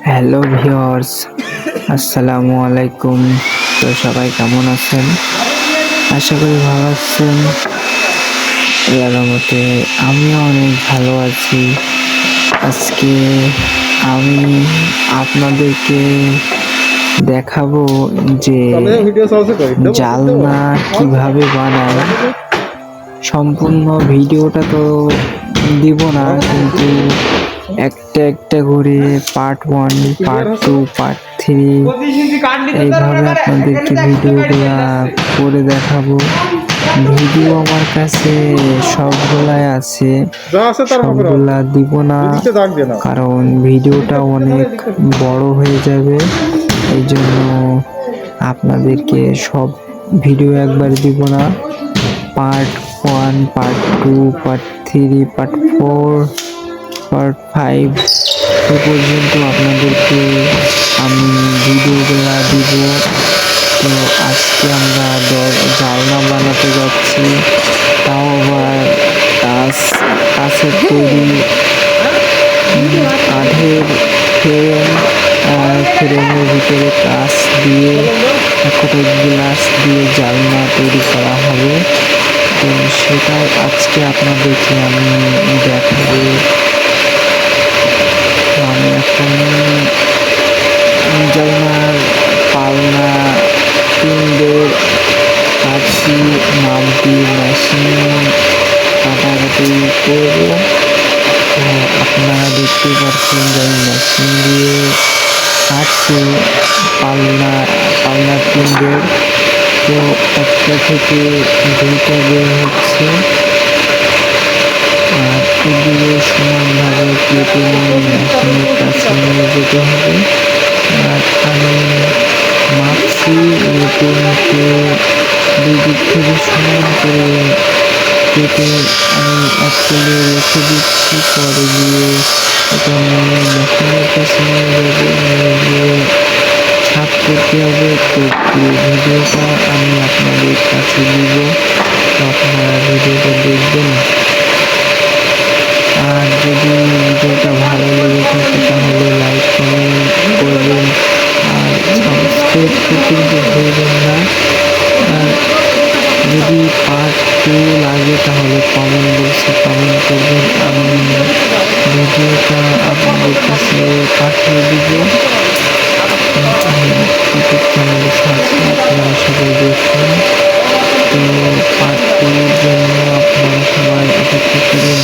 Hello viewers, আসসালামু আলাইকুম। তো সবাই কেমন আছেন? আশা করি ভালো আছেন। আল্লাহর রহমতে আমিও অনেক ভালো আছি। আজকে আমি আপনাদেরকে দেখাবো যে জালনা কিভাবে বানায়। সম্পূর্ণ ভিডিওটা তো দিব না, কিন্তু একটা একটা করে পার্ট 1, পার্ট 2, পার্ট 3 এইভাবে আপনাদেরকে ভিডিওগুলা করে দেখাবো। ভিডিও আমার কাছে সবগুলাই আছে, সবগুলা দিব না, কারণ ভিডিওটা অনেক বড় হয়ে যাবে। এই জন্য আপনাদেরকে সব ভিডিও একবার দিব না। Part 1, part 2, part 3, part 4, part 5 এ পর্যন্ত আপনাদেরকে আমি ভিডিওগুলা দিব। তো আজকে আমরা জানলা বানাতে যাচ্ছি, তাও আবার কাছের তৈরি কাঠের ফ্রেম, ফ্রেমের ভিতরে কাঁচ দিয়ে একটা গ্লাস দিয়ে জানলা তৈরি করা হবে। তো সেটাই আজকে আপনাদেরকে আমি দেখাবো। আমি এখন জানলার পালনা টিনদের কাটছি, মাপ দিয়ে মেশিনে কাটাকাটি করবো। তো আপনারা দেখতে পাচ্ছেন যে আমি মেশিন দিয়ে কাটছি পালনা টিনদের। তো একটা থেকে দুইটা বের হচ্ছে, আর এগুলো সমানভাবে কেটে নিয়ে মেশিনের কাছে নিয়ে যেতে হবে। আর আমি মাপছি টিনকে দুই দিক থেকে সমান করে কেটে আমি এক তুলে রেখে দিচ্ছি। পরে গিয়ে এটা নিয়ে মেশিনের কাছে নিয়ে যাবে, নিয়ে গিয়ে ছাপ করতে হবে। তো পুরো ভিডিওটা আমি আপনাদের কাছে দিব, তো আপনারা ভিডিওটা দেখবেন। আর যদি ভিডিওটা ভালো লেগে থাকে তাহলে লাইক কমেন্ট করবেন, আর সাবস্ক্রাইব করতে কিন্তু ভুলবেন না। আর যদি পার্ট 2 লাগে তাহলে কমেন্ট বক্সে কমেন্ট করবেন, আমি ভিডিওটা আপনাদের কাছে পাঠিয়ে দিব। আমি ইউটিউব চ্যানেলে ছাড়ছি, আপনারা সবাই দেখুন। তো পার্ট 2 এর জন্য আপনারা সবাই অপেক্ষা করুন।